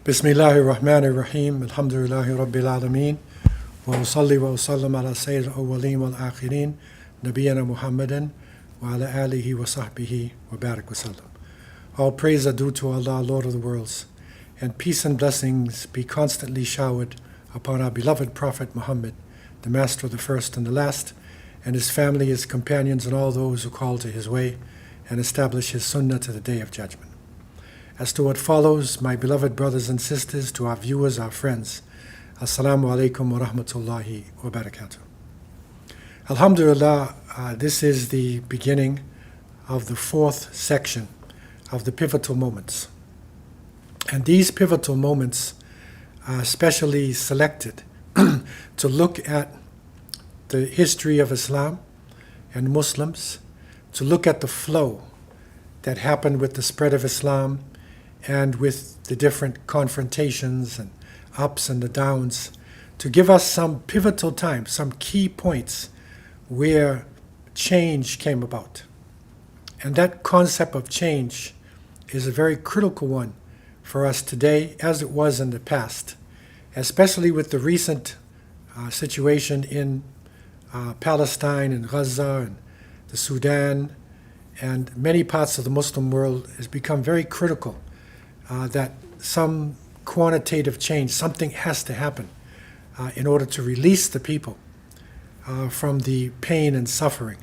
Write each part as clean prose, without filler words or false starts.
Bismillahir Rahmanir Rahim. Alhamdulillahi Rabbil Alameen. Wa usalli wa usallam ala Sayyid al-awwaleen wal akhirin. Nabiyyina Muhammadin wa ala alihi wa sahbihi wa barak wa sallam. All praise are due to Allah, Lord of the worlds, and peace and blessings be constantly showered upon our beloved Prophet Muhammad, the master of the first and the last, and his family, his companions, and all those who call to his way and establish his sunnah to the day of judgment. As to what follows, my beloved brothers and sisters, to our viewers, our friends, Assalamu alaikum wa rahmatullahi wa barakatuh. Alhamdulillah, this is the beginning of the fourth section of the pivotal moments. And these pivotal moments are specially selected to look at the history of Islam and Muslims, to look at the flow that happened with the spread of Islam and with the different confrontations and ups and the downs, to give us some pivotal times, some key points where change came about. And that concept of change is a very critical one for us today, as it was in the past, especially with the recent situation in Palestine and Gaza and the Sudan and many parts of the Muslim world. Has become very critical that some quantitative change, something has to happen in order to release the people from the pain and suffering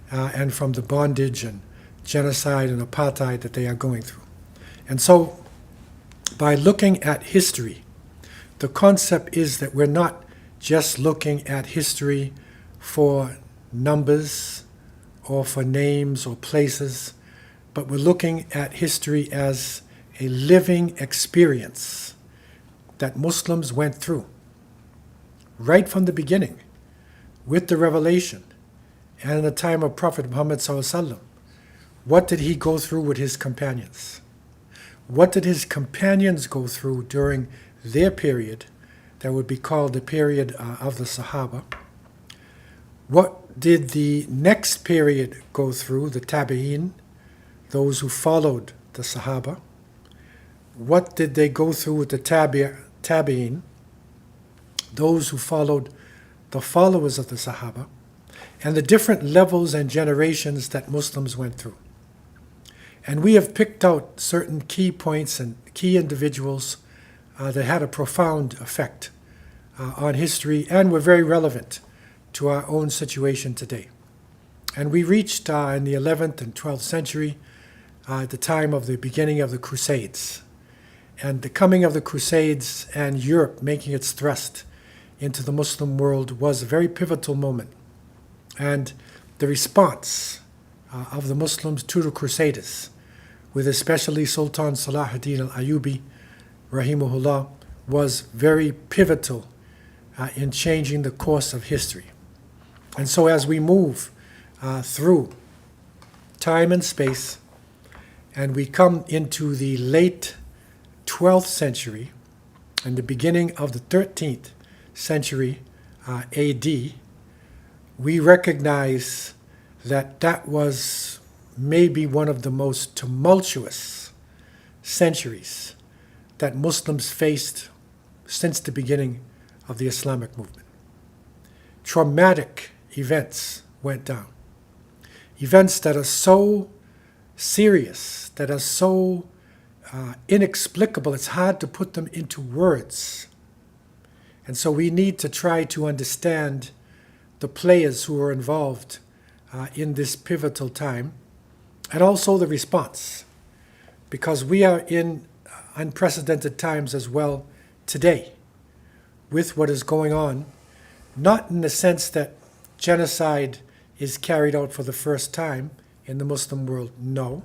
and from the bondage and genocide and apartheid that they are going through. And so by looking at history, the concept is that we're not just looking at history for numbers or for names or places, but we're looking at history as a living experience that Muslims went through right from the beginning with the revelation and in the time of Prophet Muhammad ﷺ. What did he go through with his companions? What did his companions go through during their period that would be called the period of the Sahaba? What did the next period go through, the Tabi'in, those who followed the Sahaba? What did they go through with the Tabi'in, those who followed the followers of the Sahaba, and the different levels and generations that Muslims went through? And we have picked out certain key points and key individuals that had a profound effect on history and were very relevant to our own situation today. And we reached in the 11th and 12th century at the time of the beginning of the Crusades. And the coming of the Crusades and Europe making its thrust into the Muslim world was a very pivotal moment. And the response of the Muslims to the Crusaders, with especially Sultan Salah ad-Din al-Ayyubi, rahimahullah, was very pivotal in changing the course of history. And so as we move through time and space, and we come into the late 12th century and the beginning of the 13th century AD, we recognize that that was maybe one of the most tumultuous centuries that Muslims faced since the beginning of the Islamic movement. Traumatic events went down. Events that are so serious, that are so inexplicable, it's hard to put them into words. And so we need to try to understand the players who are involved in this pivotal time, and also the response, because we are in unprecedented times as well today with what is going on, not in the sense that genocide is carried out for the first time in the Muslim world, no.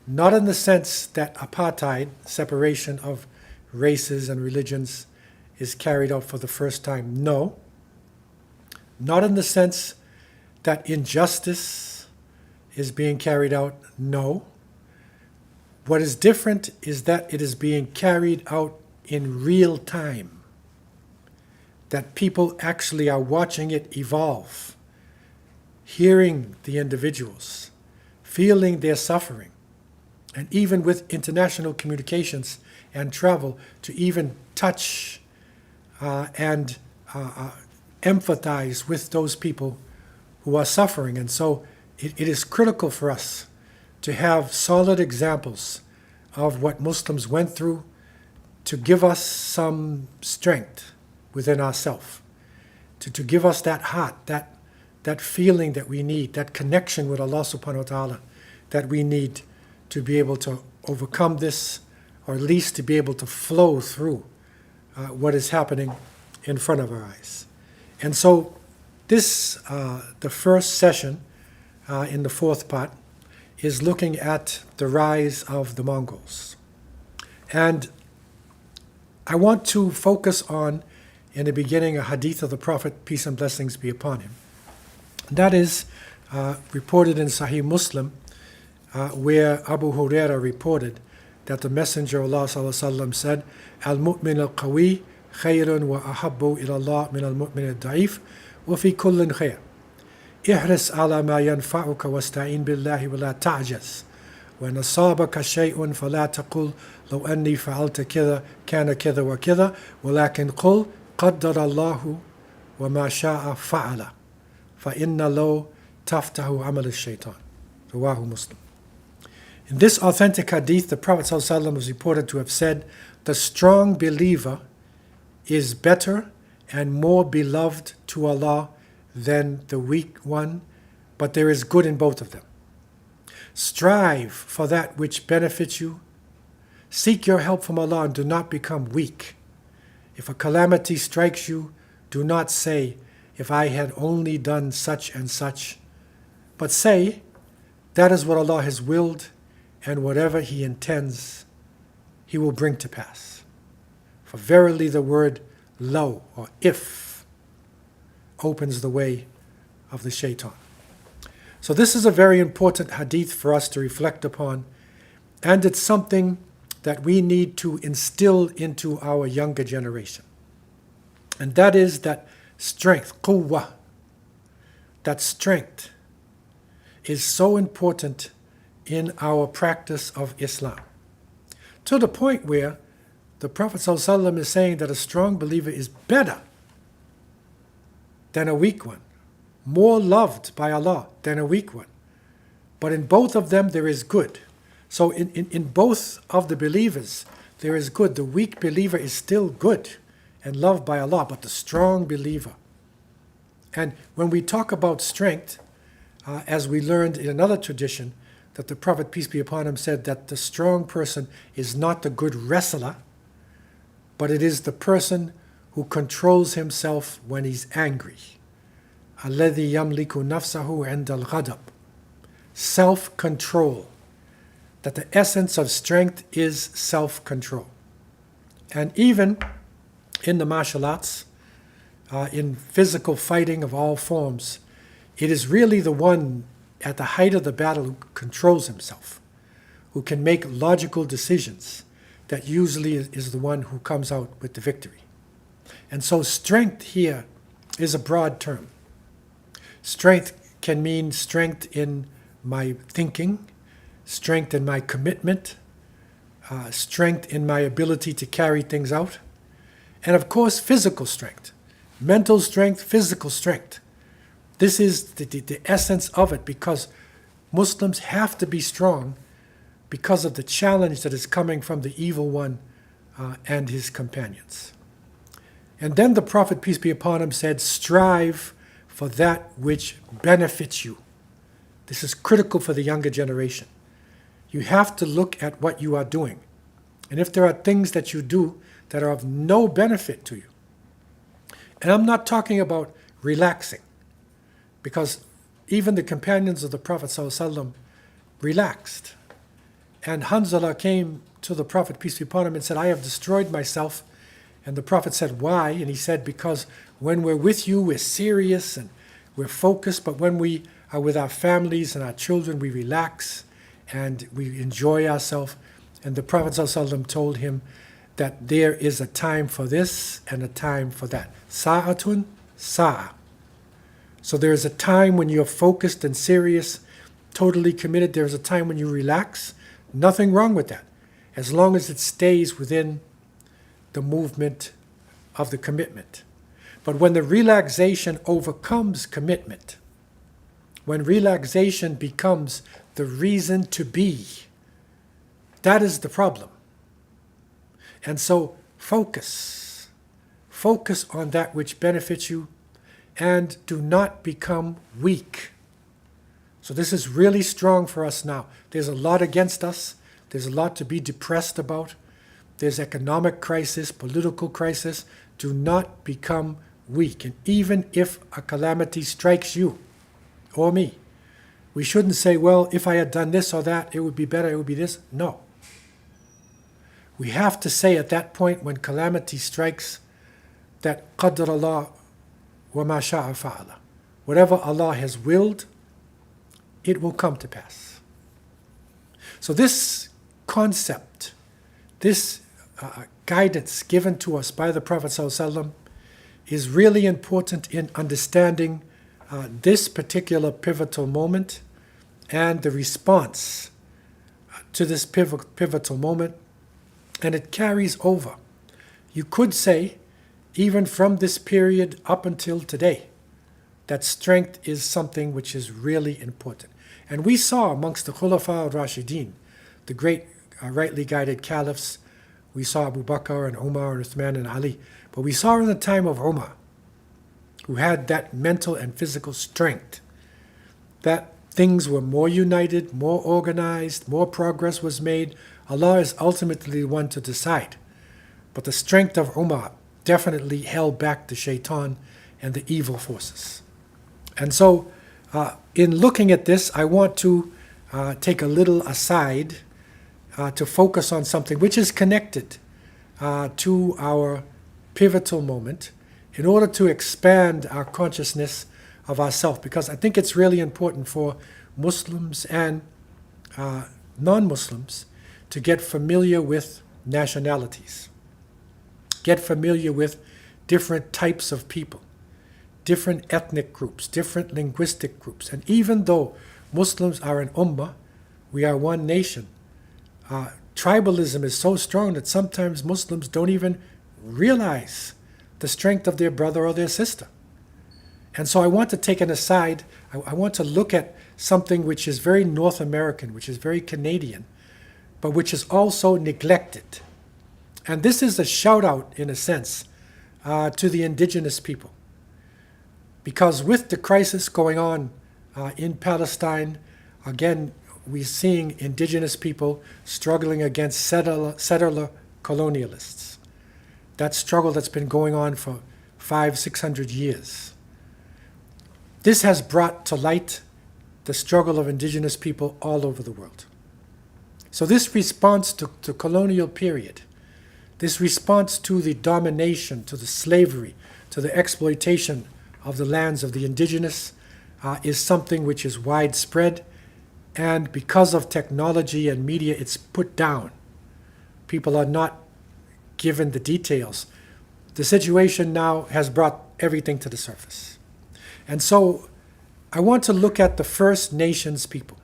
Not in the sense that apartheid, separation of races and religions, is carried out for the first time, no. Not in the sense that injustice is being carried out, no. What is different is that it is being carried out in real time, that people actually are watching it evolve, hearing the individuals, feeling their suffering, and even with international communications and travel, to even touch and empathize with those people who are suffering. And so it is critical for us to have solid examples of what Muslims went through to give us some strength within ourselves, to give us that heart, that feeling that we need, that connection with Allah subhanahu wa ta'ala that we need to be able to overcome this, or at least to be able to flow through what is happening in front of our eyes. And so this, the first session in the fourth part, is looking at the rise of the Mongols. And I want to focus on, in the beginning, a hadith of the Prophet, peace and blessings be upon him. That is reported in Sahih Muslim, where Abu Huraira reported that the Messenger of Allah ﷺ said, Al-mu'min al-qawi khayrun wa ahabbu ila Allah min al-mu'min al-da'if wa fi kullin khayr. احرص على ما ينفعك واستعين بالله ولا تعجز وإن أصابك شيء فلا تقل لو أني فعلت كذا كان كذا وكذا ولكن قل قدر الله وما شاء فعل فإن لو تفتح عمل الشيطان. رواه Muslim. In this authentic hadith, the Prophet ﷺ was reported to have said, the strong believer is better and more beloved to Allah than the weak one, but there is good in both of them. Strive for that which benefits you. Seek your help from Allah and do not become weak. If a calamity strikes you, do not say, if I had only done such and such, but say, that is what Allah has willed, and whatever He intends, He will bring to pass. For verily the word law, or if, opens the way of the shaitan. So this is a very important hadith for us to reflect upon, and it's something that we need to instill into our younger generation. And that is that strength, quwwah, that strength is so important in our practice of Islam. To the point where the Prophet ﷺ is saying that a strong believer is better than a weak one, more loved by Allah than a weak one. But in both of them there is good. So in both of the believers there is good. The weak believer is still good and loved by Allah, but the strong believer. And when we talk about strength, as we learned in another tradition, that the Prophet, peace be upon him, said that the strong person is not the good wrestler, but it is the person who controls himself when he's angry. الَّذِي يَمْلِكُ نَفْسَهُ عِنْدَ الْغَضَبِ. Self-control. That the essence of strength is self-control. And even in the martial arts, in physical fighting of all forms, it is really the one at the height of the battle who controls himself, who can make logical decisions, that usually is the one who comes out with the victory. And so strength here is a broad term. Strength can mean strength in my thinking, strength in my commitment, strength in my ability to carry things out, and of course physical strength, mental strength, physical strength. This is the essence of it, because Muslims have to be strong because of the challenge that is coming from the evil one and his companions. And then the Prophet, peace be upon him, said, strive for that which benefits you. This is critical for the younger generation. You have to look at what you are doing. And if there are things that you do that are of no benefit to you, and I'm not talking about relaxing, because even the companions of the Prophet ﷺ relaxed. And Hanzala came to the Prophet, peace be upon him, and said, I have destroyed myself. And the Prophet said, why? And he said, because when we're with you, we're serious and we're focused, but when we are with our families and our children, we relax and we enjoy ourselves. And the Prophet ﷺ told him that there is a time for this and a time for that. Sa'atun, sa'a. So there is a time when you're focused and serious, totally committed. There's a time when you relax. Nothing wrong with that, as long as it stays within the movement of the commitment. But when the relaxation overcomes commitment, when relaxation becomes the reason to be, that is the problem. And so focus on that which benefits you, and do not become weak. So this is really strong for us now. There's a lot against us. There's a lot to be depressed about. There's economic crisis, political crisis. Do not become weak. And even if a calamity strikes you or me, we shouldn't say, well, if I had done this or that, it would be better, it would be this. No. We have to say at that point when calamity strikes that قَدَّرَ اللَّهُ وَمَا شَاءَ فَعَلَ. Whatever Allah has willed, it will come to pass. So this concept, this guidance given to us by the Prophet ﷺ is really important in understanding this particular pivotal moment and the response to this pivotal moment. And it carries over. You could say, even from this period up until today, that strength is something which is really important. And we saw amongst the Khulafa al-Rashidin, the great rightly guided caliphs, we saw Abu Bakr and Umar and Uthman and Ali, but we saw in the time of Umar, who had that mental and physical strength, that things were more united, more organized, more progress was made. Allah is ultimately the one to decide. But the strength of Umar definitely held back the shaitan and the evil forces. And so, in looking at this, I want to take a little aside to focus on something which is connected to our pivotal moment in order to expand our consciousness of ourselves, because I think it's really important for Muslims and non-Muslims to get familiar with nationalities, get familiar with different types of people, different ethnic groups, different linguistic groups. And even though Muslims are an ummah, we are one nation, tribalism is so strong that sometimes Muslims don't even realize the strength of their brother or their sister. And so I want to take an aside. I want to look at something which is very North American, which is very Canadian, but which is also neglected. And this is a shout out, in a sense, to the indigenous people. Because with the crisis going on in Palestine, again, we're seeing indigenous people struggling against settler colonialists. That struggle that's been going on for 500-600 years. This has brought to light the struggle of indigenous people all over the world. So this response to the colonial period, this response to the domination, to the slavery, to the exploitation of the lands of the indigenous is something which is widespread, and because of technology and media, it's put down. People are not given the details. The situation now has brought everything to the surface. And so I want to look at the First Nations people.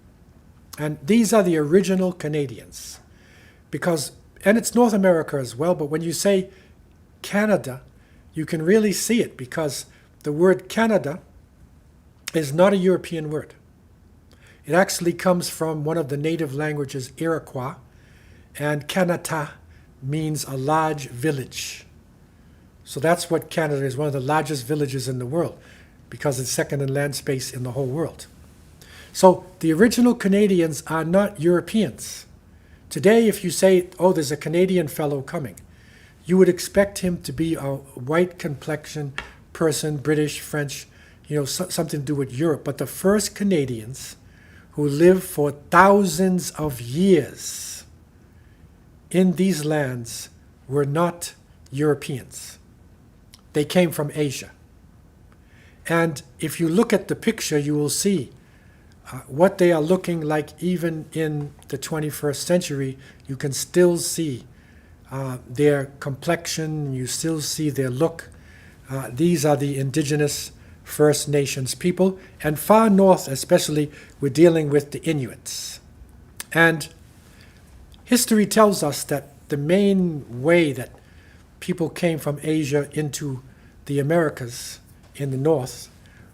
And these are the original Canadians. Because, and it's North America as well, but when you say Canada, you can really see it, because the word Canada is not a European word. It actually comes from one of the native languages, Iroquois, and Kanata means a large village. So that's what Canada is, one of the largest villages in the world, because it's second in land space in the whole world. So the original Canadians are not Europeans. Today, if you say, oh, there's a Canadian fellow coming, you would expect him to be a white complexion person, British, French, something to do with Europe. But the first Canadians who lived for thousands of years in these lands were not Europeans. They came from Asia. And if you look at the picture, you will see what they are looking like even in the 21st century. You can still see their complexion, you still see their look. These are the indigenous First Nations people. And far north especially, we're dealing with the Inuits. And history tells us that the main way that people came from Asia into the Americas in the north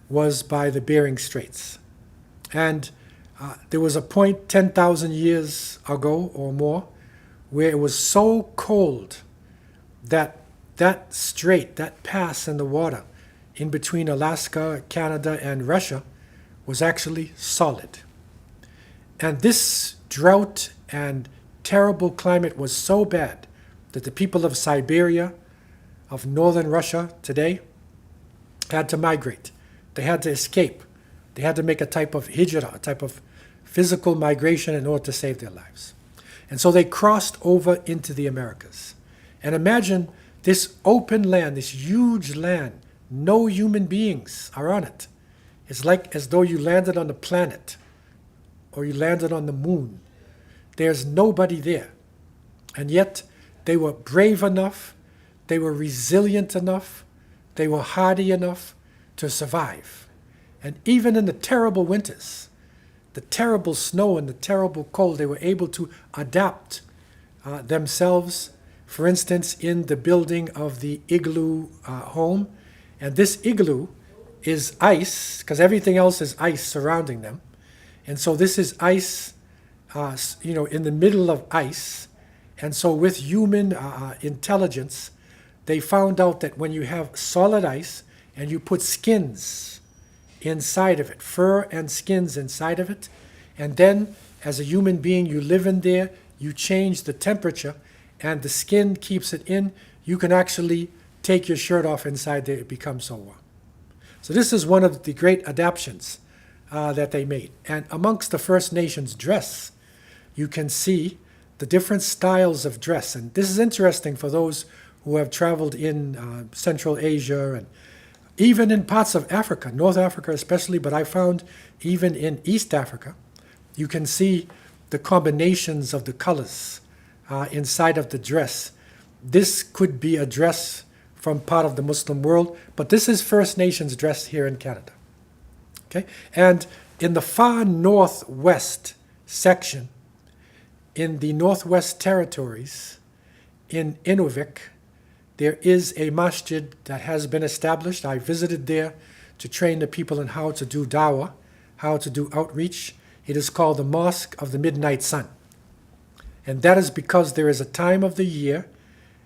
was by the Bering Straits. And there was a point 10,000 years ago or more where it was so cold that that strait, that pass in the water in between Alaska, Canada, and Russia was actually solid. And this drought and terrible climate was so bad that the people of Siberia, of northern Russia today, had to migrate. They had to escape. They had to make a type of hijra, a type of physical migration in order to save their lives. And so they crossed over into the Americas. And imagine this open land, this huge land, no human beings are on it. It's like as though you landed on a planet or you landed on the moon. There's nobody there. And yet they were brave enough, they were resilient enough, they were hardy enough to survive. And even in the terrible winters, the terrible snow and the terrible cold, they were able to adapt themselves, for instance, in the building of the igloo home. And this igloo is ice, because everything else is ice surrounding them. And so this is ice, in the middle of ice. And so with human intelligence, they found out that when you have solid ice and you put skins inside of it, fur and skins inside of it, and then as a human being you live in there, you change the temperature and the skin keeps it in, you can actually take your shirt off inside there, it becomes so warm. So this is one of the great adaptations that they made. And amongst the First Nations dress, you can see the different styles of dress. And this is interesting for those who have traveled in Central Asia and even in parts of Africa, North Africa especially, but I found even in East Africa, you can see the combinations of the colors inside of the dress. This could be a dress from part of the Muslim world, but this is First Nations dress here in Canada. Okay? And in the far northwest section, in the Northwest Territories, in Inuvik, there is a masjid that has been established. I visited there to train the people in how to do dawah, how to do outreach. It is called the Mosque of the Midnight Sun. And that is because there is a time of the year,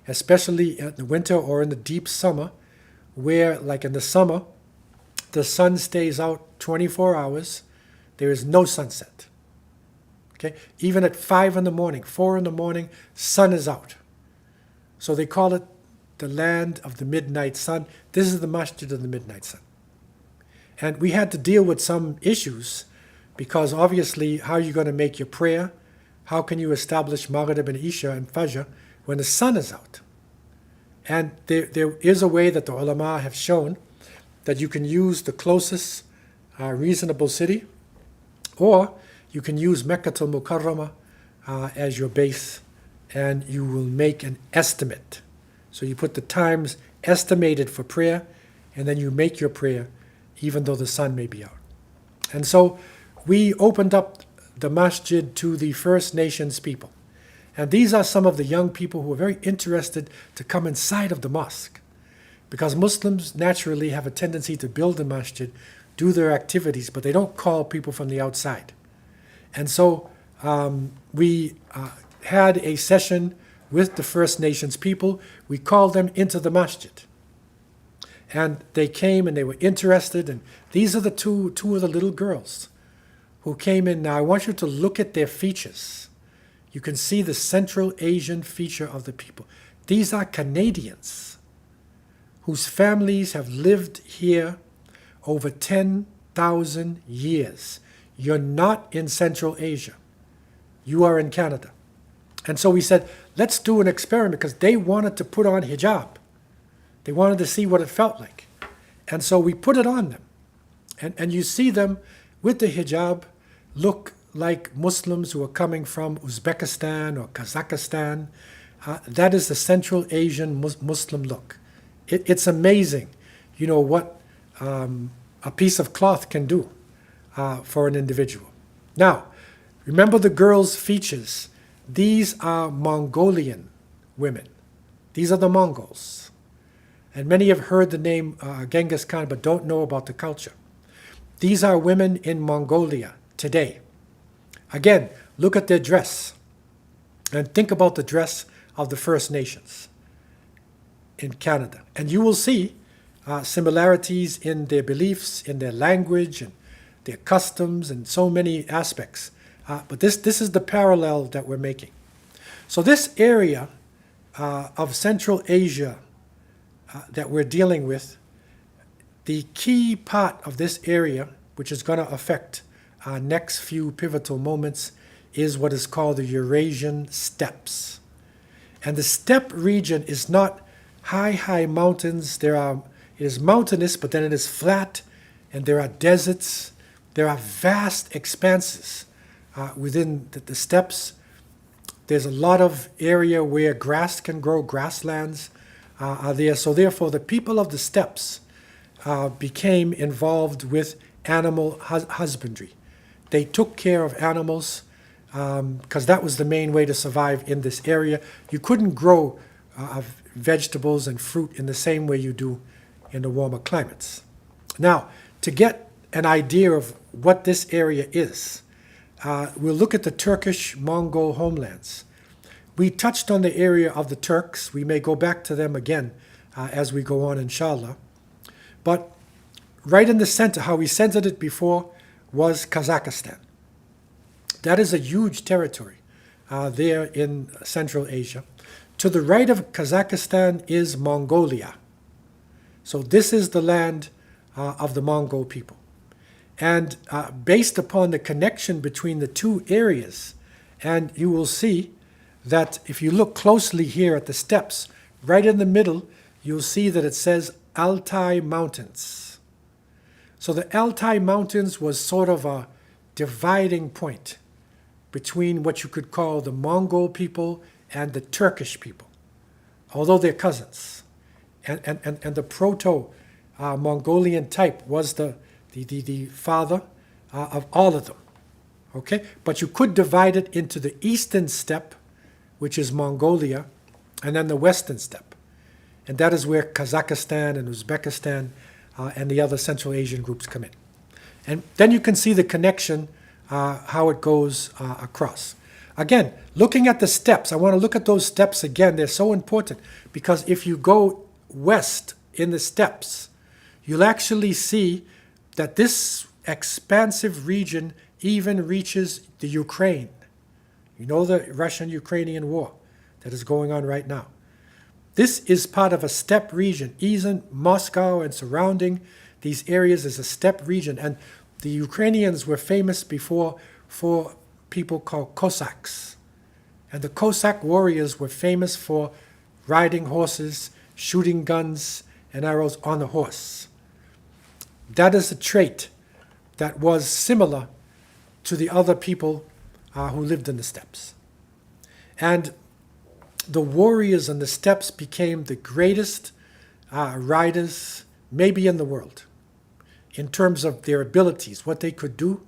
especially in the winter or in the deep summer, where, like in the summer, the sun stays out 24 hours. There is no sunset. Okay? Even at 5 in the morning, 4 in the morning, sun is out. So they call it the land of the midnight sun. This is the Masjid of the Midnight Sun. And we had to deal with some issues because obviously how are you going to make your prayer? How can you establish Maghrib and Isha and Fajr when the sun is out? And there is a way that the ulama have shown that you can use the closest reasonable city, or you can use Meccatul Mukarramah as your base, and you will make an estimate. So you put the times estimated for prayer, and then you make your prayer even though the sun may be out. And so we opened up the masjid to the First Nations people. And these are some of the young people who are very interested to come inside of the mosque. Because Muslims naturally have a tendency to build the masjid, do their activities, but they don't call people from the outside. And so we had a session with the First Nations people. We called them into the masjid. And they came and they were interested. And these are the two of the little girls who came in. Now I want you to look at their features. You can see the Central Asian feature of the people. These are Canadians whose families have lived here over 10,000 years. You're not in Central Asia. You are in Canada. And so we said, let's do an experiment because they wanted to put on hijab. They wanted to see what it felt like. And so we put it on them. And you see them with the hijab look like Muslims who are coming from Uzbekistan or Kazakhstan. That is the Central Asian Muslim look. It's amazing, what a piece of cloth can do for an individual. Now, remember the girls' features. these are Mongolian women. These are the Mongols. And many have heard the name Genghis Khan but don't know about the culture. These are women in Mongolia today. Again, look at their dress and think about the dress of the First Nations in Canada. And you will see similarities in their beliefs, in their language, and their customs, and so many aspects. But this is the parallel that we're making. So this area of Central Asia that we're dealing with, the key part of this area, which is going to affect our next few pivotal moments, is what is called the Eurasian steppes. And the steppe region is not high mountains. It is mountainous, but then it is flat, and there are deserts. There are vast expanses within the steppes. There's a lot of area where grass can grow, grasslands are there. So therefore, the people of the steppes became involved with animal husbandry. They took care of animals because that was the main way to survive in this area. You couldn't grow vegetables and fruit in the same way you do in the warmer climates. Now, to get an idea of what this area is, we'll look at the Turkish-Mongol homelands. We touched on the area of the Turks. We may go back to them again as we go on, inshallah. But right in the center, how we centered it before, was Kazakhstan. That is a huge territory there in Central Asia. To the right of Kazakhstan is Mongolia. So this is the land of the Mongol people. And based upon the connection between the two areas, and you will see that if you look closely here at the steppes, right in the middle, you'll see that it says Altai Mountains. So the Altai Mountains was sort of a dividing point between what you could call the Mongol people and the Turkish people, although they're cousins. And the proto-Mongolian type was the father of all of them. Okay? But you could divide it into the eastern steppe, which is Mongolia, and then the western steppe. And that is where Kazakhstan and Uzbekistan and the other Central Asian groups come in. And then you can see the connection, how it goes across. Again, looking at the steppes, I want to look at those steppes again. They're so important because if you go west in the steppes, you'll actually see that this expansive region even reaches the Ukraine. You know the Russian-Ukrainian war that is going on right now. This is part of a steppe region. Even Moscow and surrounding these areas is a steppe region. And the Ukrainians were famous before for people called Cossacks. And the Cossack warriors were famous for riding horses, shooting guns and arrows on the horse. That is a trait that was similar to the other people who lived in the steppes. And the warriors in the steppes became the greatest riders maybe in the world in terms of their abilities, what they could do.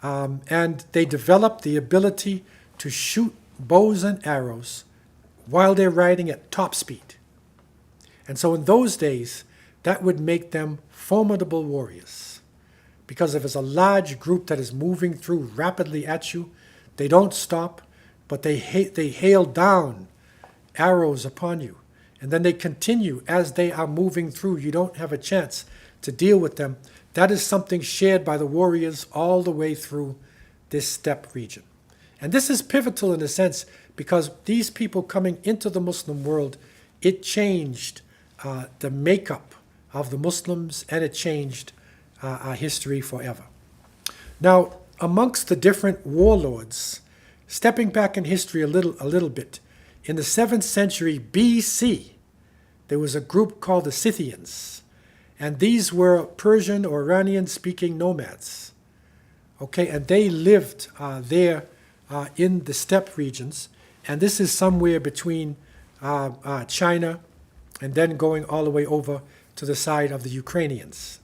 And they developed the ability to shoot bows and arrows while they're riding at top speed. And so in those days, that would make them formidable warriors. Because if it's a large group that is moving through rapidly at you, they don't stop, but they hail down arrows upon you. And then they continue as they are moving through. You don't have a chance to deal with them. That is something shared by the warriors all the way through this steppe region. And this is pivotal in a sense because these people coming into the Muslim world, it changed the makeup of the Muslims and it changed our history forever. Now, amongst the different warlords, stepping back in history a little bit, in the 7th century BC, there was a group called the Scythians. And these were Persian or Iranian-speaking nomads. Okay, and they lived there in the steppe regions. And this is somewhere between China and then going all the way over to the side of the Ukrainians.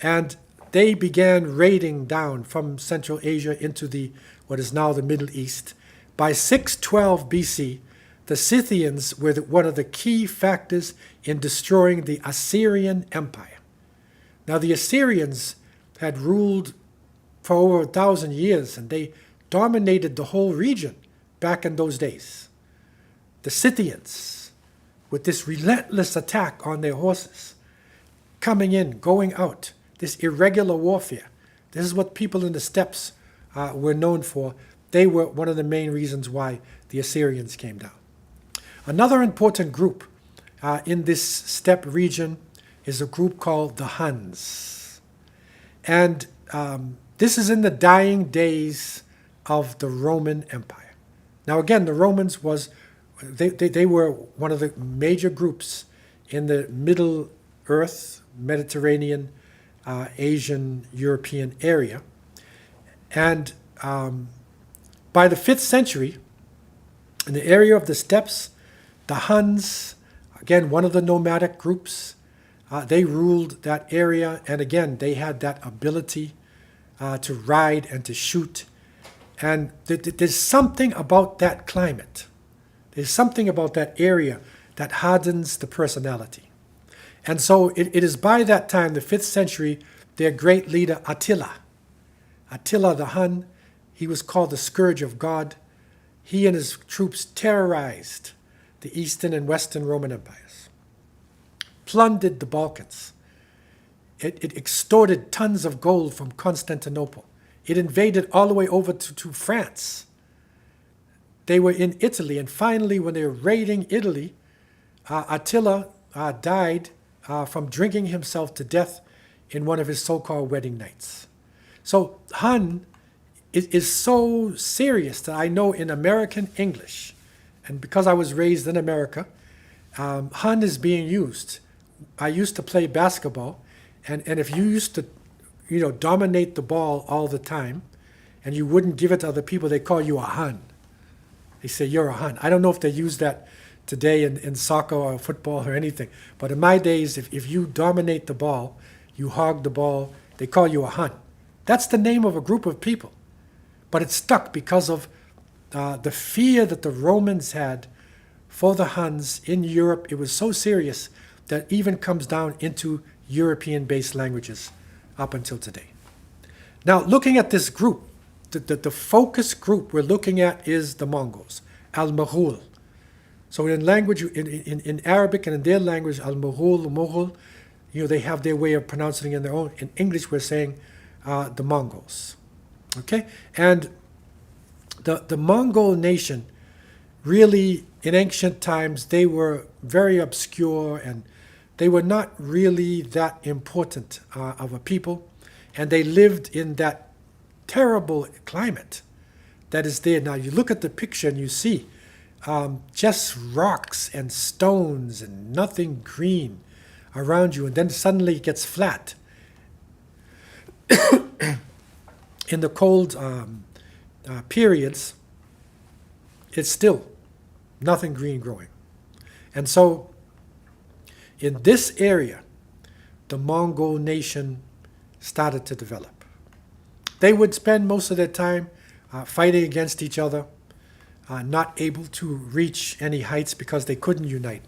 And they began raiding down from Central Asia into what is now the Middle East. By 612 BC, the Scythians were one of the key factors in destroying the Assyrian Empire. Now, the Assyrians had ruled for over 1,000 years, and they dominated the whole region back in those days. The Scythians, with this relentless attack on their horses, coming in, going out, this irregular warfare. This is what people in the steppes were known for. They were one of the main reasons why the Assyrians came down. Another important group in this steppe region is a group called the Huns. And this is in the dying days of the Roman Empire. Now again, the Romans they were one of the major groups in the Middle Earth, Mediterranean, Asian, European area. And by the 5th century, in the area of the steppes, the Huns, again, one of the nomadic groups, they ruled that area. And again, they had that ability to ride and to shoot. And there's something about that climate. There's something about that area that hardens the personality. And so it is by that time, the 5th century, their great leader Attila the Hun, he was called the Scourge of God. He and his troops terrorized the Eastern and Western Roman empires, plundered the Balkans. It extorted tons of gold from Constantinople. It invaded all the way over to France. They were in Italy, and finally, when they were raiding Italy, Attila died from drinking himself to death in one of his so-called wedding nights. So Hun is so serious that I know in American English, and because I was raised in America, Hun is being used. I used to play basketball, and if you used to, dominate the ball all the time, and you wouldn't give it to other people, they call you a Hun. They say, you're a Hun. I don't know if they use that today in soccer or football or anything. But in my days, if you dominate the ball, you hog the ball, they call you a Hun. That's the name of a group of people. But it stuck because of the fear that the Romans had for the Huns in Europe. It was so serious that even comes down into European-based languages up until today. Now, looking at this group, the focus group we're looking at is the Mongols, Al-Mughul. So in language, in Arabic and in their language, Al-Mughul, Mughul, they have their way of pronouncing it in their own. In English, we're saying the Mongols. Okay? And the Mongol nation, really, in ancient times, they were very obscure and they were not really that important of a people. And they lived in that terrible climate that is there. Now, you look at the picture and you see just rocks and stones and nothing green around you, and then suddenly it gets flat. In the cold periods, it's still nothing green growing. And so in this area, the Mongol nation started to develop. They would spend most of their time fighting against each other, not able to reach any heights because they couldn't unite.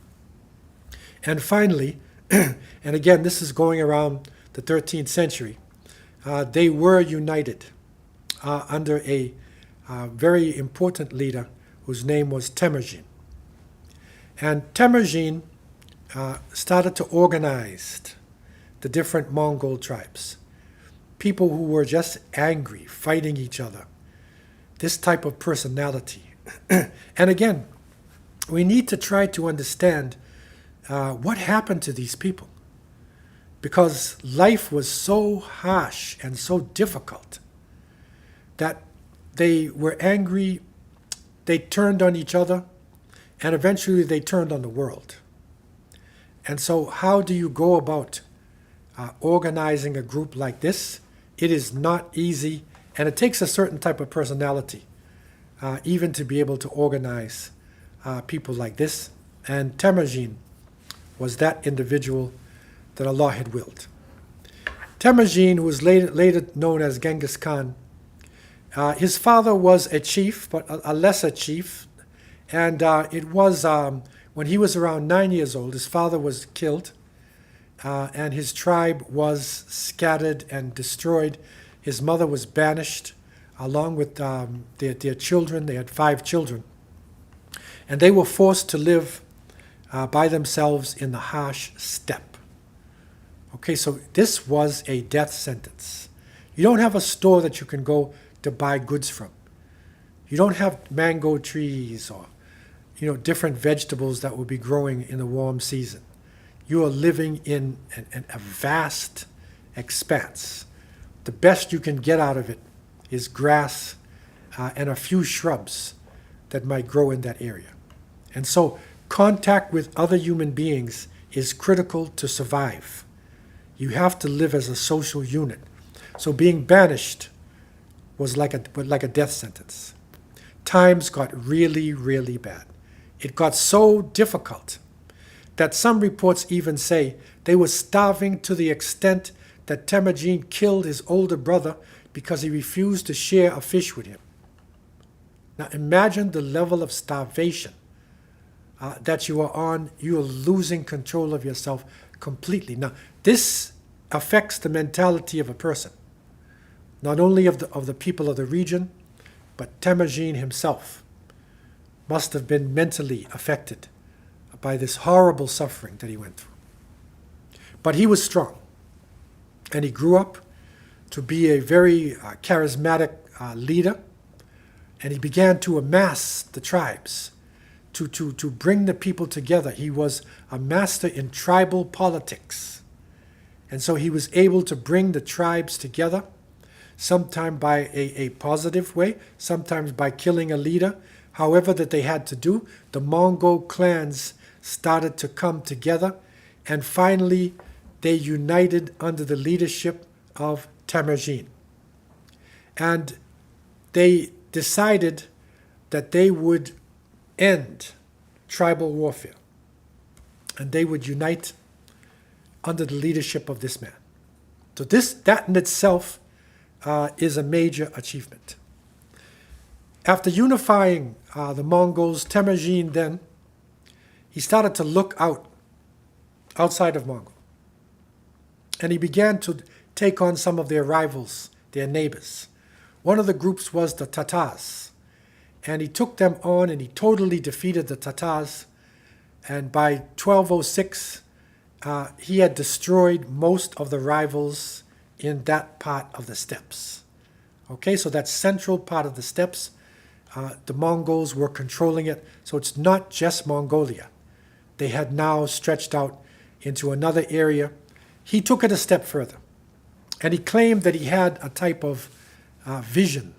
And finally, and again, this is going around the 13th century, they were united under a very important leader whose name was Temujin. And Temujin started to organize the different Mongol tribes. People who were just angry, fighting each other. This type of personality. And again, we need to try to understand what happened to these people. Because life was so harsh and so difficult that they were angry, they turned on each other, and eventually they turned on the world. And so how do you go about organizing a group like this? It is not easy, and it takes a certain type of personality even to be able to organize people like this. And Temujin was that individual that Allah had willed. Temujin, who was later known as Genghis Khan, His father was a chief, but a lesser chief, and it was when he was around 9 years old, his father was killed, and his tribe was scattered and destroyed. His mother was banished along with their children. They had 5 children. And they were forced to live by themselves in the harsh steppe. Okay, so this was a death sentence. You don't have a store that you can go to buy goods from. You don't have mango trees or different vegetables that will be growing in the warm season. You are living in a vast expanse. The best you can get out of it is grass and a few shrubs that might grow in that area. And so contact with other human beings is critical to survive. You have to live as a social unit. So being banished was like a death sentence. Times got really, really bad. It got so difficult that some reports even say they were starving to the extent that Temujin killed his older brother because he refused to share a fish with him. Now imagine the level of starvation that you are on. You are losing control of yourself completely. Now this affects the mentality of a person, not only of the people of the region, but Temujin himself must have been mentally affected by this horrible suffering that he went through. But he was strong, and he grew up to be a very charismatic leader, and he began to amass the tribes, to bring the people together. He was a master in tribal politics, and so he was able to bring the tribes together, sometimes by a positive way, sometimes by killing a leader. However that they had to do, the Mongol clans started to come together, and finally they united under the leadership of Temujin. And they decided that they would end tribal warfare, and they would unite under the leadership of this man. So that in itself is a major achievement. After unifying the Mongols, Temujin then, he started to look outside of Mongol. And he began to take on some of their rivals, their neighbors. One of the groups was the Tatars. And he took them on and he totally defeated the Tatars. And by 1206, he had destroyed most of the rivals in that part of the steppes. Okay, so that central part of the steppes, the Mongols were controlling it. So it's not just Mongolia. They had now stretched out into another area. He took it a step further, and he claimed that he had a type of vision.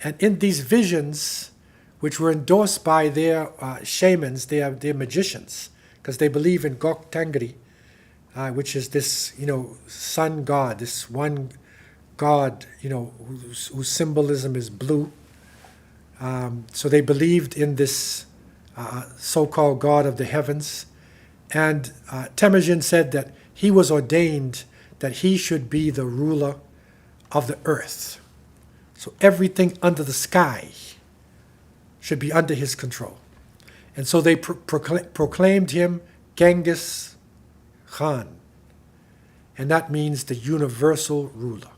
And in these visions, which were endorsed by their shamans, their magicians, because they believe in Gok Tengri, which is this, sun god, this one god, whose symbolism is blue. So they believed in this so-called god of the heavens. And Temujin said that he was ordained that he should be the ruler of the earth. So everything under the sky should be under his control. And so they proclaimed him Genghis Khan. And that means the universal ruler,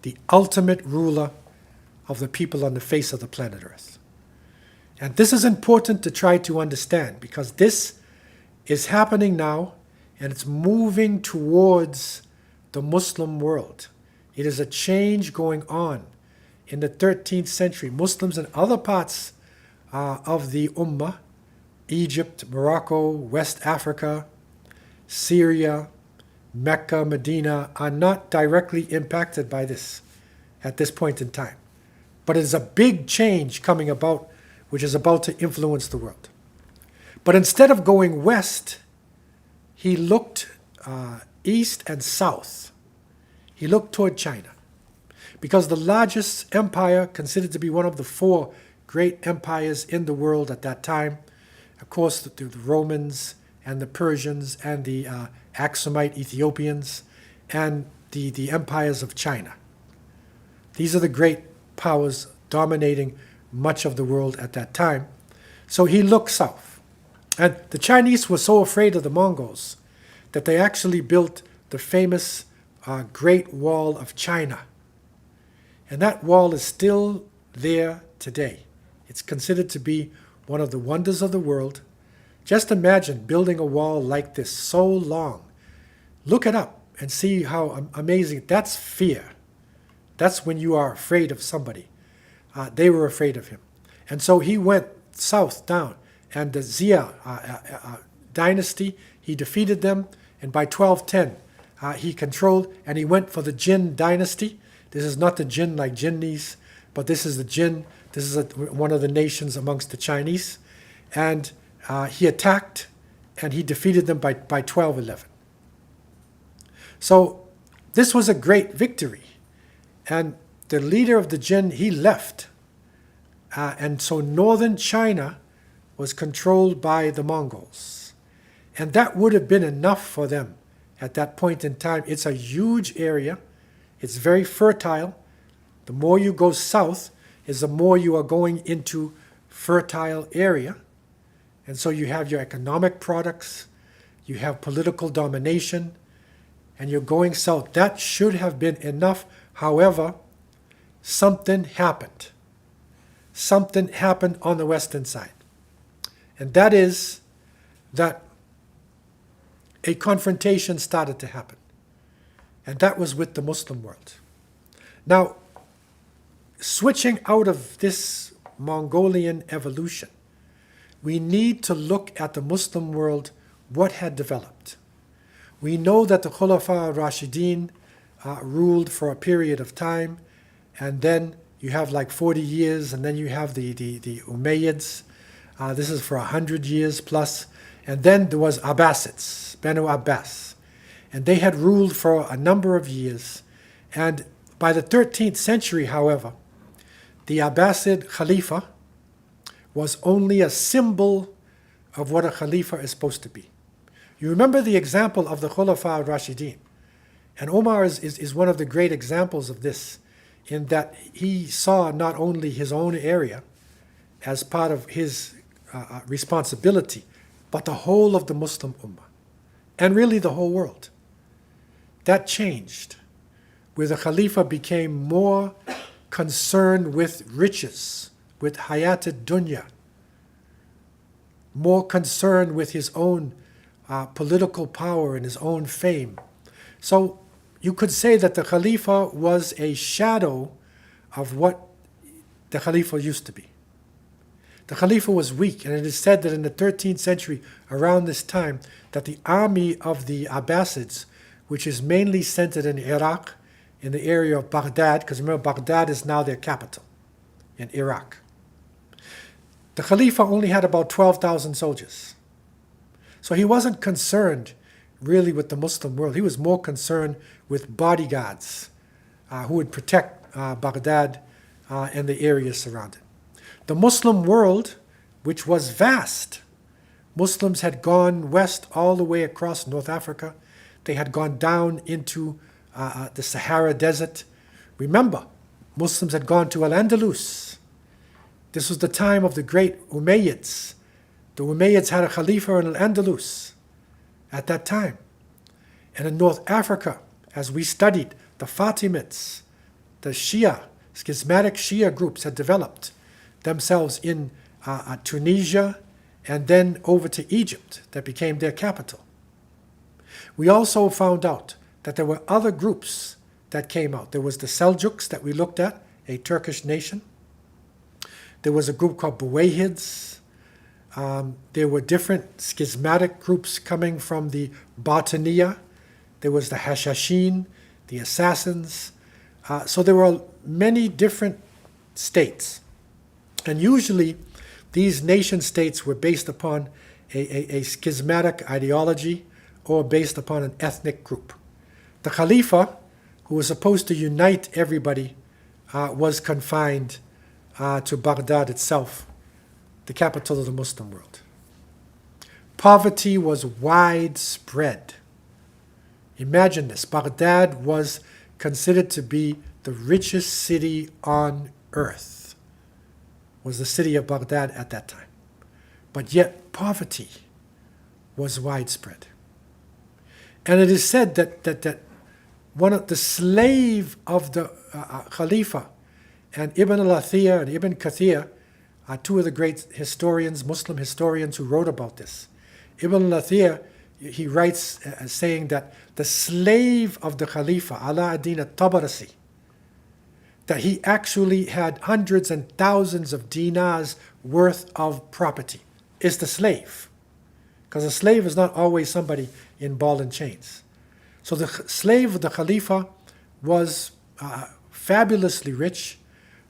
the ultimate ruler of the people on the face of the planet Earth. And this is important to try to understand, because this is happening now, and it's moving towards the Muslim world. It is a change going on in the 13th century. Muslims in other parts of the Ummah, Egypt, Morocco, West Africa, Syria, Mecca, Medina, are not directly impacted by this at this point in time. But it is a big change coming about, which is about to influence the world. But instead of going west, he looked east and south. He looked toward China, because the largest empire, considered to be one of the 4 great empires in the world at that time, of course, the Romans and the Persians and the Aksumite Ethiopians and the empires of China. These are the great powers dominating much of the world at that time. So he looked south. And the Chinese were so afraid of the Mongols that they actually built the famous Great Wall of China. And that wall is still there today. It's considered to be one of the wonders of the world. Just imagine building a wall like this so long. Look it up and see how amazing. That's fear. That's when you are afraid of somebody. They were afraid of him. And so he went south down. And the Xia dynasty, he defeated them. And by 1210, he controlled, and he went for the Jin dynasty. This is not the Jin like jinnis, but this is the Jin. This is one of the nations amongst the Chinese. And he attacked, and he defeated them by 1211. So this was a great victory. And the leader of the Jin, he left. And so northern China was controlled by the Mongols. And that would have been enough for them at that point in time. It's a huge area. It's very fertile. The more you go south, is the more you are going into fertile area. And so you have your economic products, you have political domination, and you're going south. That should have been enough. However, something happened. Something happened on the western side. And that is that a confrontation started to happen. And that was with the Muslim world. Now, switching out of this Mongolian evolution, we need to look at the Muslim world, what had developed. We know that the Khulafa Rashidin ruled for a period of time, and then you have like 40 years, and then you have the Umayyads. This is for 100 years plus. And then there was Abbasids, Banu Abbas. And they had ruled for a number of years. And by the 13th century, however, the Abbasid Khalifa was only a symbol of what a Khalifa is supposed to be. You remember the example of the Khulafa Rashidin. And Omar is one of the great examples of this, in that he saw not only his own area as part of his responsibility, but the whole of the Muslim Ummah, and really the whole world. That changed, where the Khalifa became more concerned with riches, with hayat dunya, more concerned with his own political power and his own fame. So you could say that the Khalifa was a shadow of what the Khalifa used to be. The Khalifa was weak, and it is said that in the 13th century, around this time, that the army of the Abbasids, which is mainly centered in Iraq, in the area of Baghdad, because remember, Baghdad is now their capital in Iraq. The Khalifa only had about 12,000 soldiers. So he wasn't concerned really with the Muslim world. He was more concerned with bodyguards who would protect Baghdad and the areas surrounding. The Muslim world, which was vast, Muslims had gone west all the way across North Africa. They had gone down into the Sahara Desert. Remember, Muslims had gone to Al-Andalus. This was the time of the great Umayyads. The Umayyads had a Khalifa in Al-Andalus at that time. And in North Africa, as we studied, the Fatimids, the Shia, schismatic Shia groups had developed themselves in Tunisia and then over to Egypt that became their capital. We also found out that there were other groups that came out. There was the Seljuks that we looked at, a Turkish nation. There was a group called Buwayhids. There were different schismatic groups coming from the Batiniya. There was the Hashashin, the Assassins. So there were many different states. And usually these nation states were based upon a schismatic ideology or based upon an ethnic group. The Khalifa, who was supposed to unite everybody, was confined to Baghdad itself, the capital of the Muslim world. Poverty was widespread. Imagine this. Baghdad was considered to be the richest city on earth was the city of Baghdad at that time. But yet poverty was widespread. And it is said that one of the slave of the Khalifa, and Ibn al-Athir and Ibn Kathir are two of the great historians, Muslim historians who wrote about this. Ibn al-Athir, he writes saying that the slave of the Khalifa, Ala ad-Din al-Tabarasi, that he actually had hundreds and thousands of dinars worth of property, is the slave. Because a slave is not always somebody in ball and chains. So the slave of the Khalifa was fabulously rich,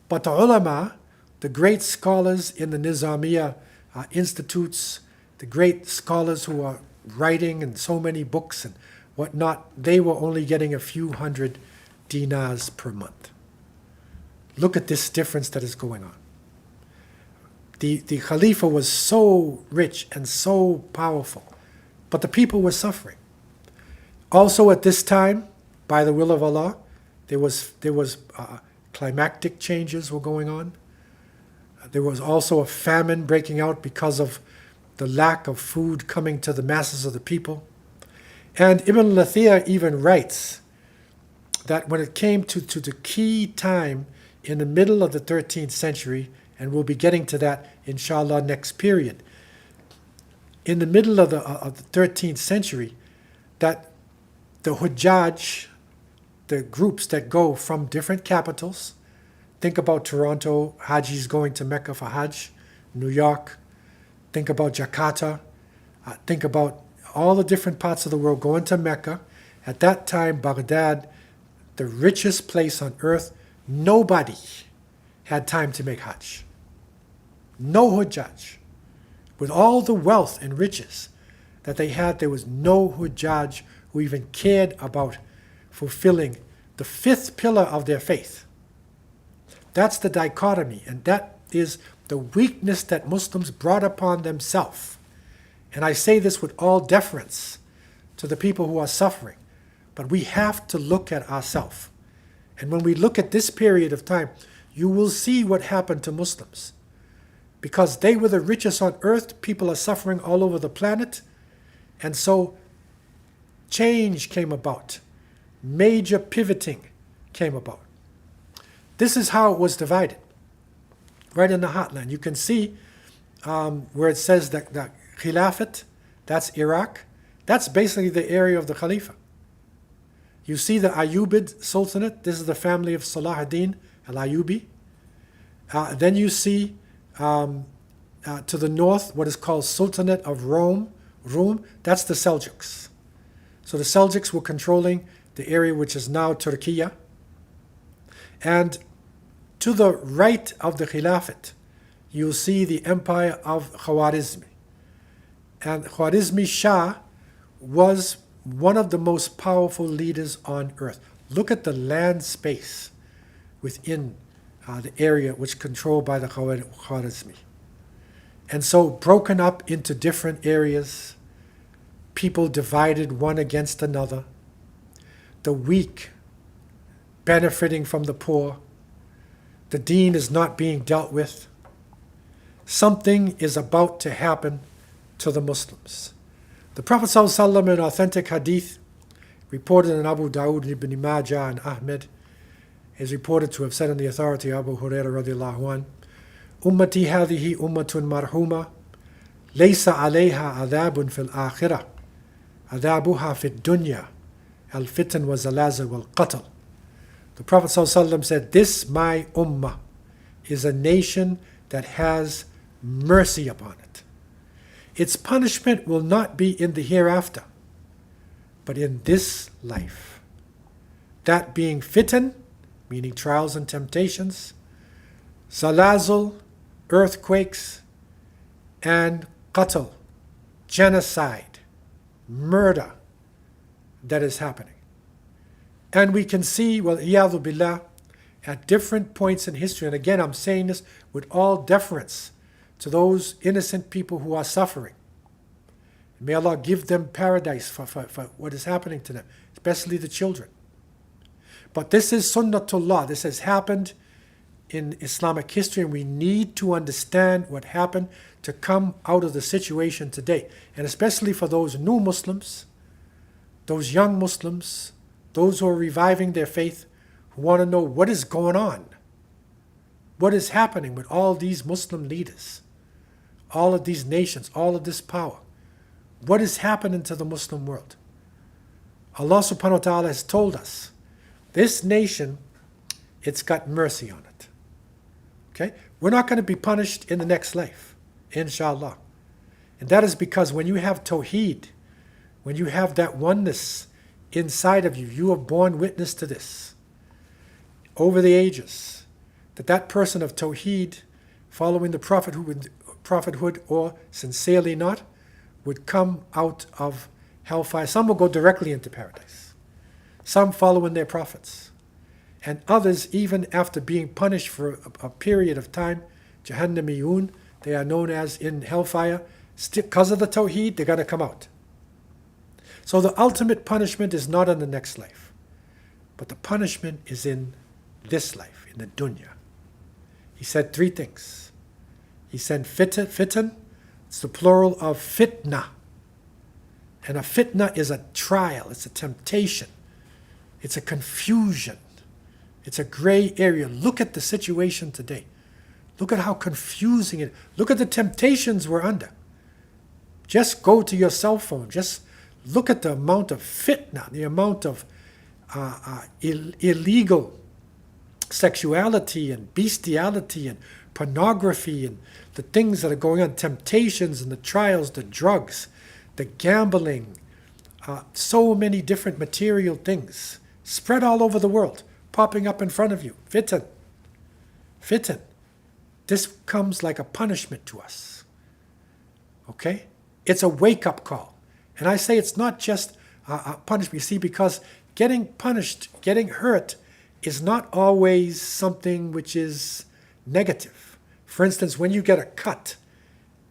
but the ulama, the great scholars in the Nizamiya institutes, the great scholars who are writing and so many books and whatnot, they were only getting a few hundred dinars per month. Look at this difference that is going on. The Khalifa was so rich and so powerful, but the people were suffering. Also at this time, by the will of Allah, there was climatic changes were going on. There was also a famine breaking out because of the lack of food coming to the masses of the people. And Ibn Lathir even writes that when it came to the key time in the middle of the 13th century, and we'll be getting to that, inshallah, next period, in the middle of the 13th century, that the Hujjaj, the groups that go from different capitals, think about Toronto, Hajis going to Mecca for Hajj, New York, think about Jakarta, think about all the different parts of the world going to Mecca. At that time, Baghdad, the richest place on earth, nobody had time to make Hajj. No Hujjaj. With all the wealth and riches that they had, there was no Hujjaj who even cared about fulfilling the fifth pillar of their faith. That's the dichotomy, and that is the weakness that Muslims brought upon themselves. And I say this with all deference to the people who are suffering, but we have to look at ourselves. And when we look at this period of time, you will see what happened to Muslims. Because they were the richest on earth, people are suffering all over the planet, and so change came about. Major pivoting came about. This is how it was divided. Right in the heartland. You can see where it says that the Khilafat, that's Iraq. That's basically the area of the Khalifa. You see the Ayyubid Sultanate. This is the family of Salah ad-Din al-Ayyubi. Then you see to the north what is called Sultanate of Rome. That's the Seljuks. So the Seljuks were controlling the area which is now Turkey. And to the right of the Khilafat, you'll see the empire of Khwarizmi. And Khwarizmi Shah was one of the most powerful leaders on earth. Look at the land space within the area which controlled by the Khwarizmi. And so broken up into different areas, people divided one against another, the weak benefiting from the poor, the deen is not being dealt with. Something is about to happen to the Muslims. The Prophet ﷺ in authentic hadith, reported in Abu Dawud, Ibn Majah, and Ahmed, is reported to have said on the authority of Abu Hurairah radiallahu anh, Ummati hadhihi ummatun marhuma, laysa alayha adhabun fil akhirah, adhabuha fid dunya, al-fitan wa zalazil wal qatl. The Prophet ﷺ said, this my ummah is a nation that has mercy upon it. Its punishment will not be in the hereafter, but in this life. That being fitan, meaning trials and temptations, zalazil, earthquakes, and qatl, genocide, murder that is happening. And we can see, well, iyadhu billah, at different points in history, and again I'm saying this with all deference to those innocent people who are suffering. May Allah give them paradise for what is happening to them, especially the children. But this is sunnatullah. This has happened in Islamic history, and we need to understand what happened to come out of the situation today. And especially for those new Muslims, those young Muslims, those who are reviving their faith, who want to know what is going on, what is happening with all these Muslim leaders, all of these nations, all of this power. What is happening to the Muslim world? Allah subhanahu wa ta'ala has told us, this nation, it's got mercy on it. Okay? We're not going to be punished in the next life, inshallah. And that is because when you have tawheed, when you have that oneness inside of you, you have borne witness to this over the ages, that person of tawheed, following the prophethood or sincerely not, would come out of hellfire. Some will go directly into paradise. Some following their prophets. And others, even after being punished for a period of time, Jahannamiyun, they are known as in hellfire, because of the tawheed, they're going to come out. So the ultimate punishment is not in the next life, but the punishment is in this life, in the dunya. He said three things. He said fitan, it's the plural of fitna. And a fitna is a trial, it's a temptation, it's a confusion, it's a gray area. Look at the situation today. Look at how confusing it is. Look at the temptations we're under. Just go to your cell phone. Just look at the amount of fitna, the amount of illegal sexuality and bestiality and pornography and the things that are going on, temptations and the trials, the drugs, the gambling, so many different material things spread all over the world, popping up in front of you. Fitan. Fitan. This comes like a punishment to us. Okay? It's a wake-up call. And I say it's not just a punishment, you see, because getting punished, getting hurt, is not always something which is negative. For instance, when you get a cut,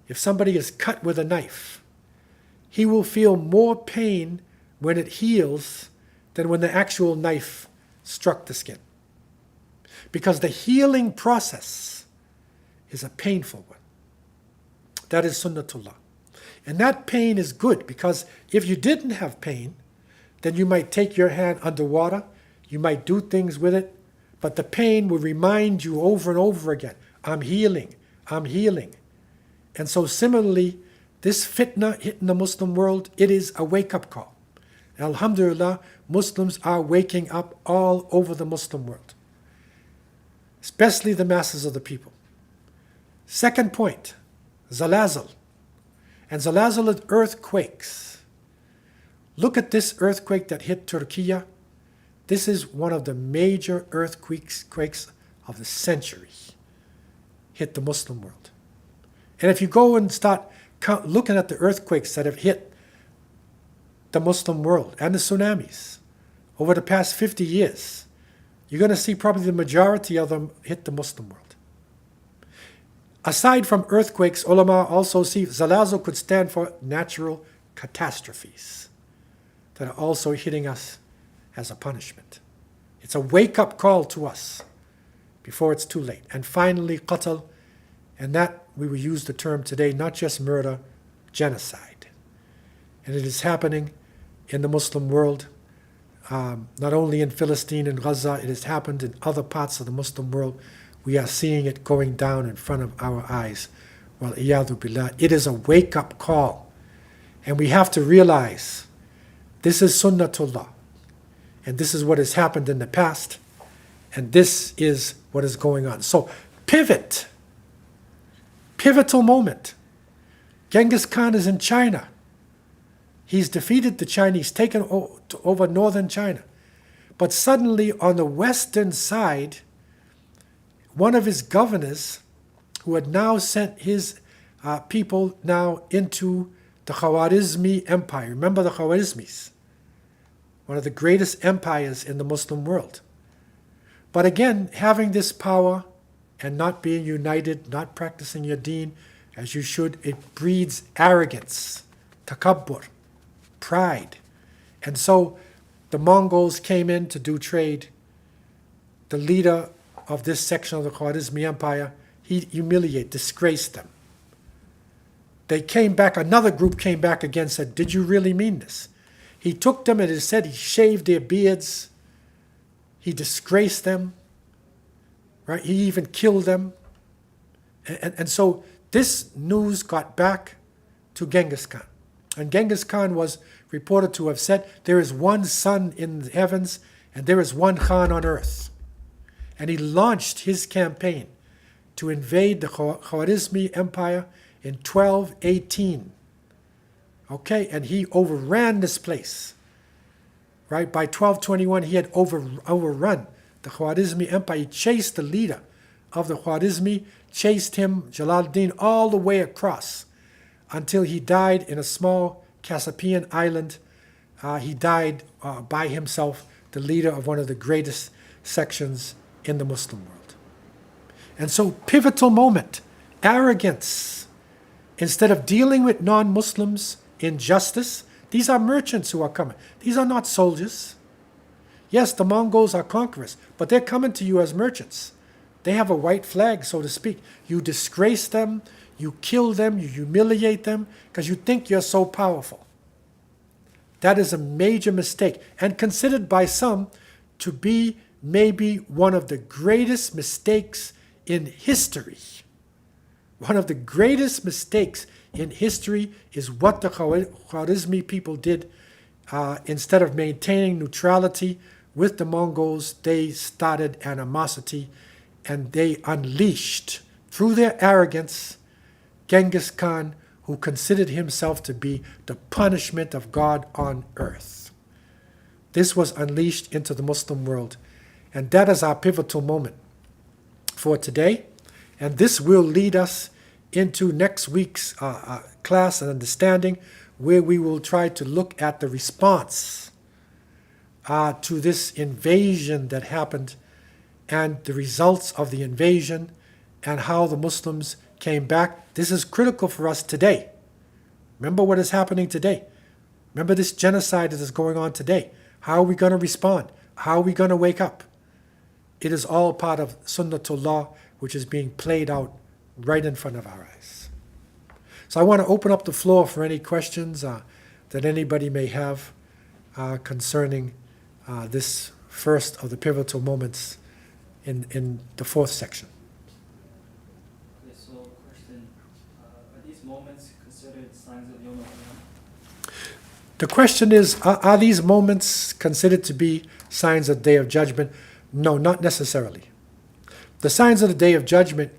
if somebody is cut with a knife, he will feel more pain when it heals than when the actual knife struck the skin. Because the healing process is a painful one. That is sunnatullah. And that pain is good, because if you didn't have pain, then you might take your hand underwater, you might do things with it, but the pain will remind you over and over again, I'm healing, I'm healing. And so similarly, this fitna hitting the Muslim world, it is a wake-up call. Alhamdulillah, Muslims are waking up all over the Muslim world, especially the masses of the people. Second point, zalazal. And zalazal is earthquakes. Look at this earthquake that hit Turkey. This is one of the major earthquakes of the century. Hit the Muslim world. And if you go and start looking at the earthquakes that have hit the Muslim world and the tsunamis over the past 50 years, you're going to see probably the majority of them hit the Muslim world. Aside from earthquakes, ulama also see zalazal could stand for natural catastrophes that are also hitting us as a punishment. It's a wake-up call to us before it's too late. And finally, qatl, and that we will use the term today, not just murder, genocide. And it is happening in the Muslim world, not only in Palestine and Gaza, it has happened in other parts of the Muslim world. We are seeing it going down in front of our eyes. Wal iyadhu billah. It is a wake-up call. And we have to realize this is sunnatullah. And this is what has happened in the past. And this is what is going on. So, pivot. Pivotal moment. Genghis Khan is in China. He's defeated the Chinese, taken over northern China. But suddenly, on the western side, one of his governors, who had now sent his people now into the Khwarizmi Empire. Remember the Khwarizmis? One of the greatest empires in the Muslim world. But again, having this power and not being united, not practicing your deen as you should, it breeds arrogance, takabbur, pride. And so the Mongols came in to do trade. The leader of this section of the Khwarizmi Empire, he humiliated, disgraced them. They came back, another group came back again and said, did you really mean this? He took them, and it is said he shaved their beards. He disgraced them. Right? He even killed them. And so this news got back to Genghis Khan. And Genghis Khan was reported to have said, there is one sun in the heavens and there is one Khan on earth. And he launched his campaign to invade the Khwarizmi Empire in 1218. Okay, and he overran this place. Right, by 1221 he had overrun the Khwarizmi Empire. He chased the leader of the Khwarizmi, chased him, Jalaluddin, all the way across until he died in a small Caspian island. He died by himself, the leader of one of the greatest sections in the Muslim world. And so, pivotal moment, arrogance. Instead of dealing with non-Muslims in justice, these are merchants who are coming. These are not soldiers. Yes, the Mongols are conquerors, but they're coming to you as merchants. They have a white flag, so to speak. You disgrace them, you kill them, you humiliate them, because you think you're so powerful. That is a major mistake, and considered by some to be maybe one of the greatest mistakes in history. One of the greatest mistakes in history is what the Khwarizmi people did. Instead of maintaining neutrality with the Mongols, they started animosity, and they unleashed, through their arrogance, Genghis Khan, who considered himself to be the punishment of God on earth. This was unleashed into the Muslim world, and that is our pivotal moment for today. And this will lead us into next week's class and understanding, where we will try to look at the response to this invasion that happened, and the results of the invasion, and how the Muslims came back. This is critical for us today. Remember what is happening today. Remember this genocide that is going on today. How are we going to respond? How are we going to wake up? It is all part of Sunnatullah, which is being played out right in front of our eyes. So I want to open up the floor for any questions that anybody may have concerning this first of the pivotal moments in the fourth section. Okay, so question, are these moments considered signs of Yom Al-Qiyamah? The question is, are these moments considered to be signs of the Day of Judgment? No, not necessarily. The signs of the Day of Judgment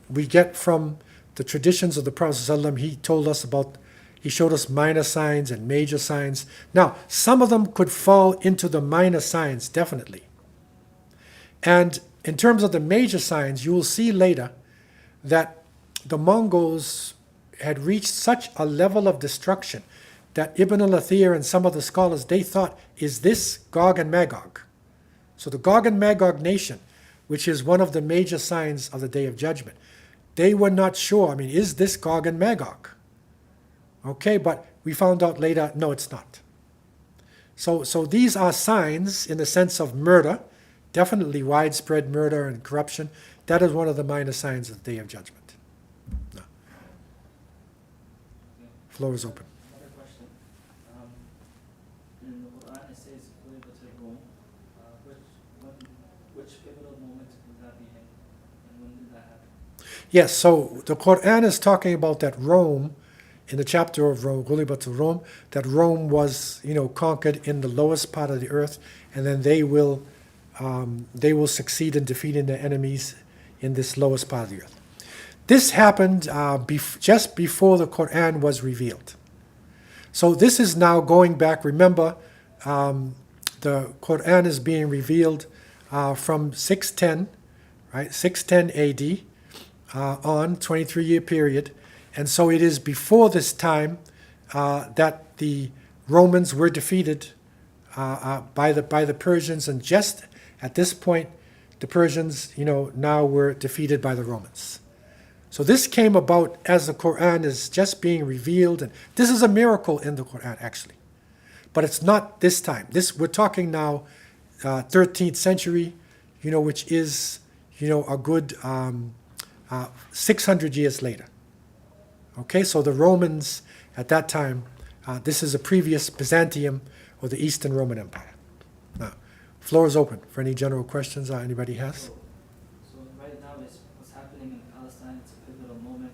we get from the traditions of the Prophet ﷺ. He showed us minor signs and major signs. Now, some of them could fall into the minor signs, definitely. And in terms of the major signs, you will see later that the Mongols had reached such a level of destruction that Ibn al-Athir and some of the scholars, they thought, is this Gog and Magog? So the Gog and Magog nation, which is one of the major signs of the Day of Judgment, they were not sure. I mean, is this Gog and Magog? Okay, but we found out later, no, it's not. So these are signs in the sense of murder, definitely widespread murder and corruption. That is one of the minor signs of the Day of Judgment. No. Floor is open. Another question. In the Quran it says, which pivotal moment would that be in? And when did that happen? Yes, so the Quran is talking about that Rome, in the chapter of Rome, Rome, that Rome was, conquered in the lowest part of the earth, and then they will succeed in defeating their enemies in this lowest part of the earth. This happened just before the Quran was revealed. So this is now going back. Remember, the Quran is being revealed from 610, right? 610 AD on 23-year period. And so it is before this time that the Romans were defeated by the Persians, and just at this point, the Persians, now were defeated by the Romans. So this came about as the Quran is just being revealed, and this is a miracle in the Quran, actually. But it's not this time. We're talking now 13th century, which is, a good 600 years later. Okay, so the Romans at that time, this is a previous Byzantium or the Eastern Roman Empire. Now, floor is open for any general questions anybody has. So right now is what's happening in Palestine. It's a pivotal moment.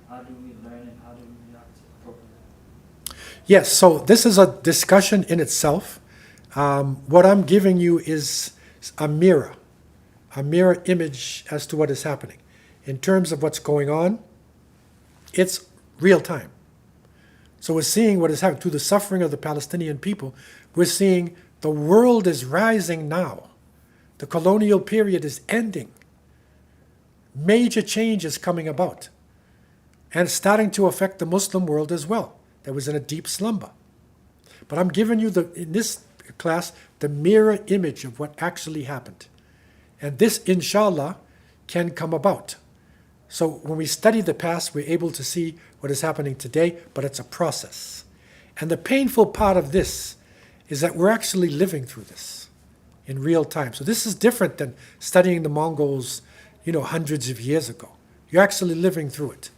How do we learn and how do we react appropriately? Yes, so this is a discussion in itself. What I'm giving you is a mirror image as to what is happening. In terms of what's going on, it's real time. So we're seeing what is happening to the suffering of the Palestinian people. We're seeing the world is rising now. The colonial period is ending. Major change is coming about and starting to affect the Muslim world as well. That was in a deep slumber. But I'm giving you, in this class, the mirror image of what actually happened. And this, inshallah, can come about. So when we study the past, we're able to see what is happening today, but it's a process. And the painful part of this is that we're actually living through this in real time. So this is different than studying the Mongols, hundreds of years ago. You're actually living through it.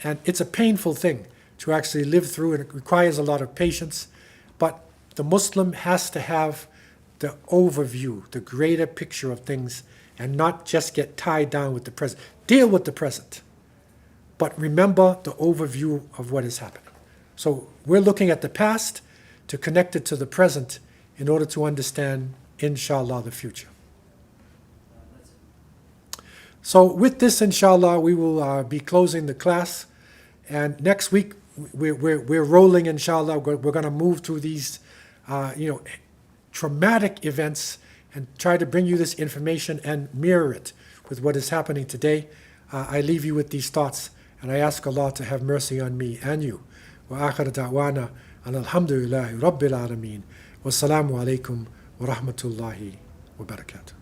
And it's a painful thing to actually live through, and it requires a lot of patience. But the Muslim has to have the overview, the greater picture of things, and not just get tied down with the present. Deal with the present, but remember the overview of what is happening. So we're looking at the past to connect it to the present in order to understand, inshallah, the future. That's it. So with this, inshallah, we will be closing the class. And next week, we're rolling, inshallah. We're going to move through these, traumatic events and try to bring you this information and mirror it with what is happening today. I leave you with these thoughts, and I ask Allah to have mercy on me and you. Wa akhir da'wana and alhamdulillahi rabbil alameen. Wassalamu alaikum wa rahmatullahi wa barakatuh.